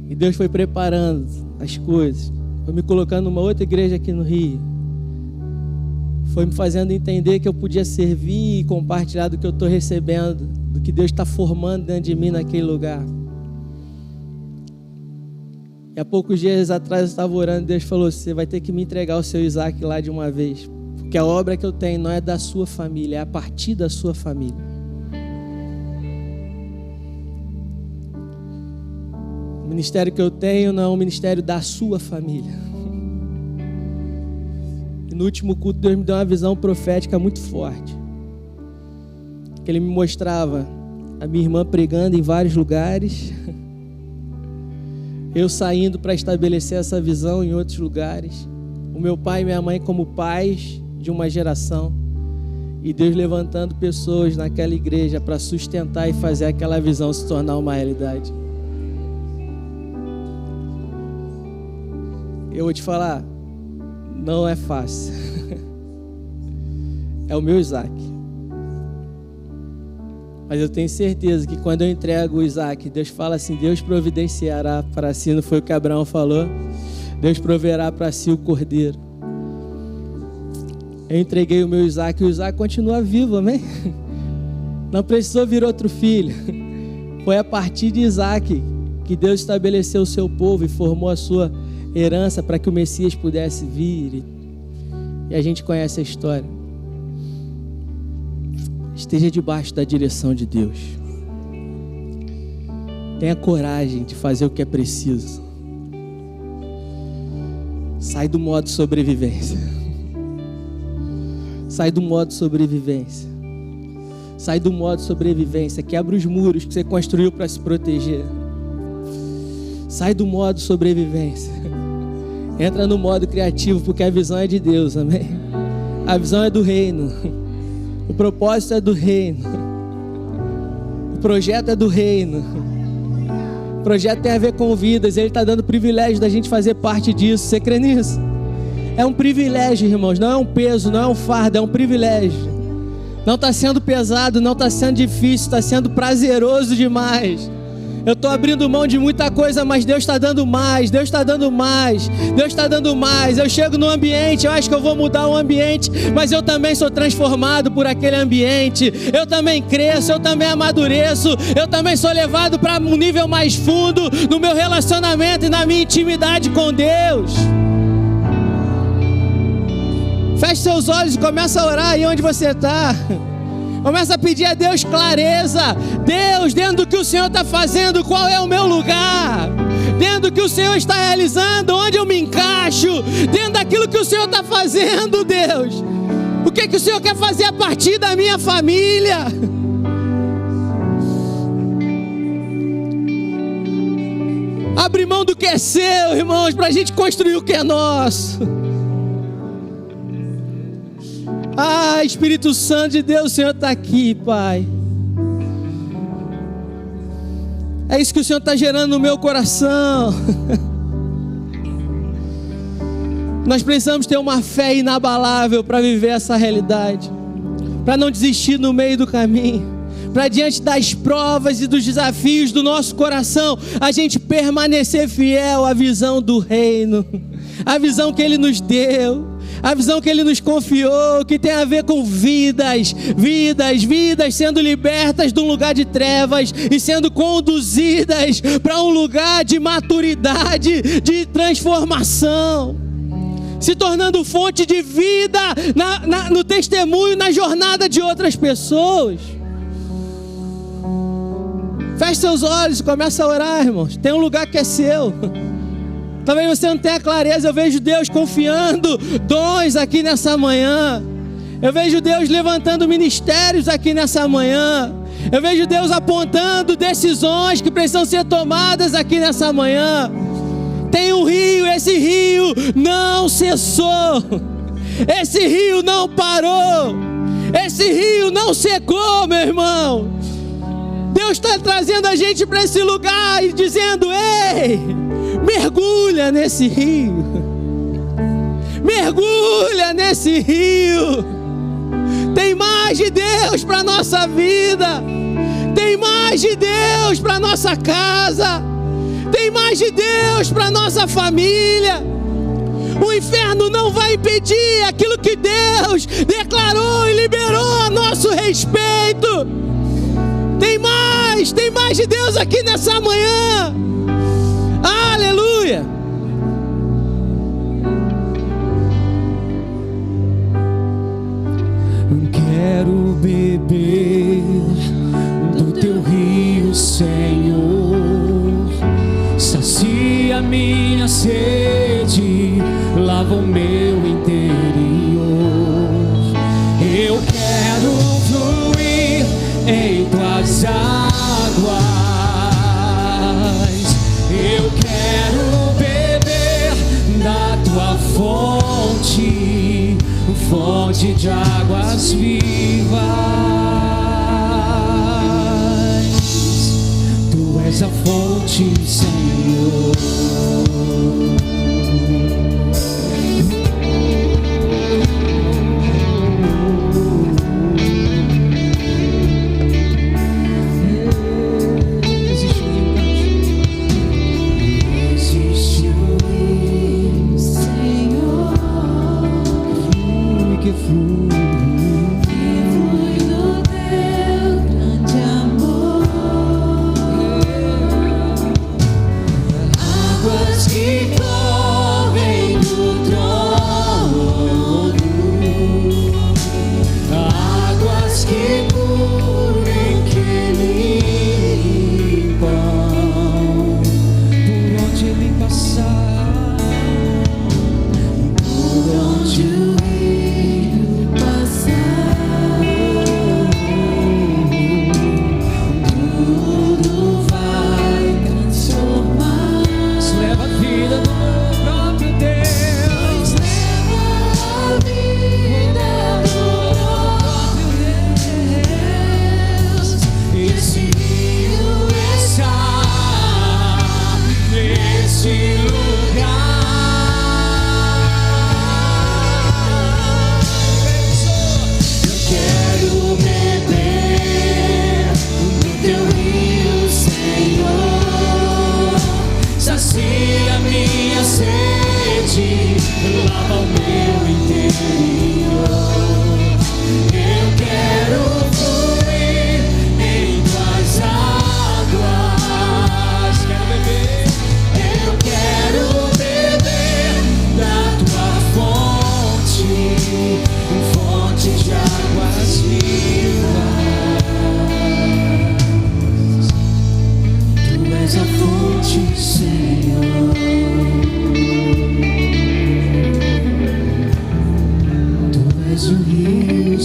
E Deus foi preparando as coisas. Foi me colocando numa outra igreja aqui no Rio. Foi me fazendo entender que eu podia servir e compartilhar do que eu estou recebendo, do que Deus está formando dentro de mim naquele lugar. E há poucos dias atrás eu estava orando e Deus falou, você vai ter que me entregar o seu Isaac lá de uma vez. Porque a obra que eu tenho não é da sua família, é a partir da sua família. O ministério que eu tenho não é um ministério da sua família. E no último culto Deus me deu uma visão profética muito forte. Que Ele me mostrava a minha irmã pregando em vários lugares. Eu saindo para estabelecer essa visão em outros lugares. O meu pai e minha mãe como pais de uma geração. E Deus levantando pessoas naquela igreja para sustentar e fazer aquela visão se tornar uma realidade. Eu vou te falar, não é fácil. É o meu Isaac. Mas eu tenho certeza que quando eu entrego o Isaac, Deus fala assim, Deus providenciará para si, não foi o que Abraão falou? Deus proverá para si o cordeiro. Eu entreguei o meu Isaac e o Isaac continua vivo, amém? Não precisou vir outro filho. Foi a partir de Isaac que Deus estabeleceu o seu povo e formou a sua herança para que o Messias pudesse vir. E a gente conhece a história. Esteja debaixo da direção de Deus. Tenha coragem de fazer o que é preciso. Sai do modo sobrevivência. Sai do modo sobrevivência. Sai do modo sobrevivência. Quebra os muros que você construiu para se proteger. Sai do modo sobrevivência. Entra no modo criativo, porque a visão é de Deus, amém? A visão é do reino. O propósito é do reino. O projeto é do reino. O projeto tem a ver com vidas. Ele está dando privilégio da gente fazer parte disso. Você crê nisso? É um privilégio, irmãos. Não é um peso, não é um fardo, é um privilégio. Não está sendo pesado, não está sendo difícil, está sendo prazeroso demais. Eu estou abrindo mão de muita coisa, mas Deus está dando mais, Deus está dando mais, Deus está dando mais. Eu chego no ambiente, eu acho que eu vou mudar o ambiente, mas eu também sou transformado por aquele ambiente. Eu também cresço, eu também amadureço, eu também sou levado para um nível mais fundo no meu relacionamento e na minha intimidade com Deus. Feche seus olhos e começa a orar aí onde você está. Começa a pedir a Deus clareza. Deus, dentro do que o Senhor está fazendo, qual é o meu lugar? Dentro do que o Senhor está realizando, onde eu me encaixo? Dentro daquilo que o Senhor está fazendo, Deus. O que o Senhor quer fazer a partir da minha família? Abre mão do que é seu, irmãos, para a gente construir o que é nosso. Ah, Espírito Santo de Deus, o Senhor está aqui, Pai. É isso que o Senhor está gerando no meu coração. Nós precisamos ter uma fé inabalável para viver essa realidade, para não desistir no meio do caminho, para diante das provas e dos desafios do nosso coração, a gente permanecer fiel à visão do reino, a visão que Ele nos deu, a visão que Ele nos confiou, que tem a ver com vidas sendo libertas de um lugar de trevas e sendo conduzidas para um lugar de maturidade, de transformação, se tornando fonte de vida no testemunho, na jornada de outras pessoas. Feche seus olhos e começa a orar, irmãos. Tem um lugar que é seu. Talvez você não tenha clareza. Eu vejo Deus confiando dons aqui nessa manhã. Eu vejo Deus levantando ministérios aqui nessa manhã. Eu vejo Deus apontando decisões que precisam ser tomadas aqui nessa manhã. Tem um rio, esse rio não cessou, esse rio não parou, esse rio não secou, meu irmão. Deus está trazendo a gente para esse lugar e dizendo: ei, mergulha nesse rio, mergulha nesse rio. Tem mais de Deus para a nossa vida, tem mais de Deus para a nossa casa, tem mais de Deus para a nossa família. O inferno não vai impedir aquilo que Deus declarou e liberou a nosso respeito. Tem mais de Deus aqui nessa manhã. Aleluia. Quero beber do teu rio, Senhor. Sacia minha sede, lava o meu interior. Eu quero fluir em tuas águas. Eu quero beber da tua fonte, fonte de águas vivas. Tu és a fonte, Senhor. Tu és o rio,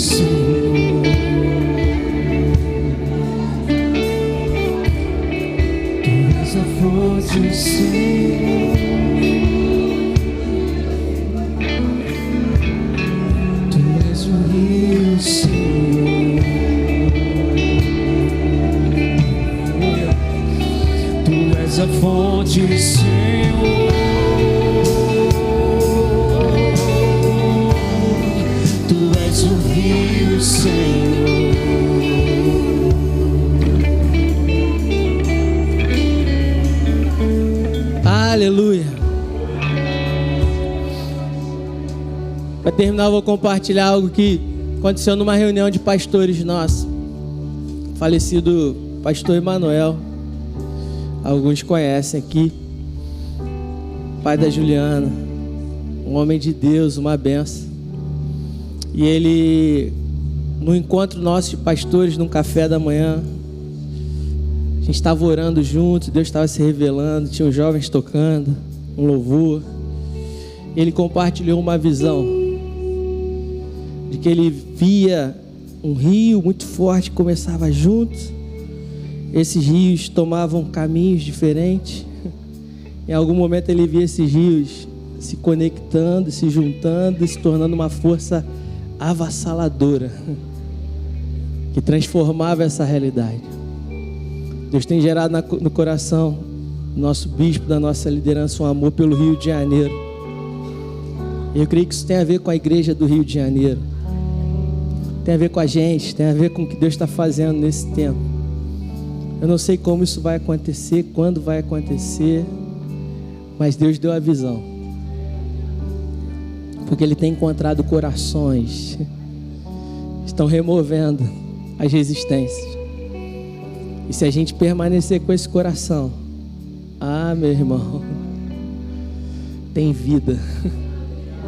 Senhor. Aleluia. Para terminar, eu vou compartilhar algo que aconteceu numa reunião de pastores nossos. Falecido pastor Emanuel. Alguns conhecem aqui. Pai da Juliana. Um homem de Deus, uma benção. E ele, no encontro nosso de pastores, num café da manhã, a gente estava orando juntos, Deus estava se revelando, tinha os jovens tocando, um louvor. Ele compartilhou uma visão de que ele via um rio muito forte que começava junto. Esses rios tomavam caminhos diferentes. Em algum momento ele via esses rios se conectando, se juntando e se tornando uma força avassaladora que transformava essa realidade. Deus tem gerado no coração do nosso bispo, da nossa liderança, um amor pelo Rio de Janeiro. E eu creio que isso tem a ver com a igreja do Rio de Janeiro. Tem a ver com a gente, tem a ver com o que Deus está fazendo nesse tempo. Eu não sei como isso vai acontecer, quando vai acontecer, mas Deus deu a visão. Porque Ele tem encontrado corações que estão removendo as resistências. E se a gente permanecer com esse coração, meu irmão, tem vida,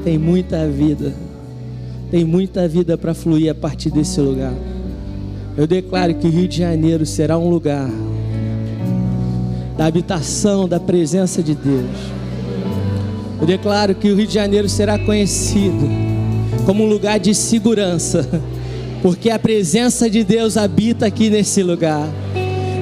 tem muita vida. Tem muita vida para fluir a partir desse lugar. Eu declaro que o Rio de Janeiro será um lugar da habitação, da presença de Deus. Eu declaro que o Rio de Janeiro será conhecido como um lugar de segurança, porque a presença de Deus habita aqui nesse lugar.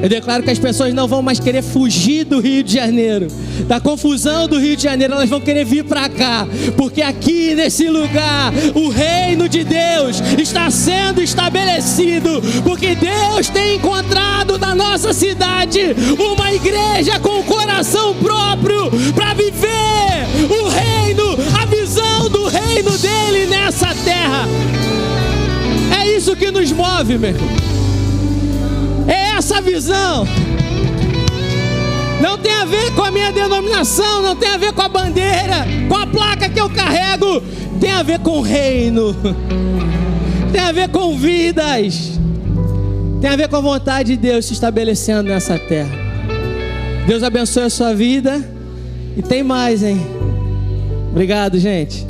Eu declaro que as pessoas não vão mais querer fugir do Rio de Janeiro, da confusão do Rio de Janeiro. Elas vão querer vir para cá, porque aqui nesse lugar o reino de Deus está sendo estabelecido, porque Deus tem encontrado na nossa cidade uma igreja com coração próprio para viver o reino, a visão do reino dele nessa terra. É isso que nos move, meu irmão. É essa visão. Não tem a ver com a minha denominação, não tem a ver com a bandeira, com a placa que eu carrego. Tem a ver com o reino. Tem a ver com vidas. Tem a ver com a vontade de Deus se estabelecendo nessa terra. Deus abençoe a sua vida. E tem mais, hein? Obrigado, gente.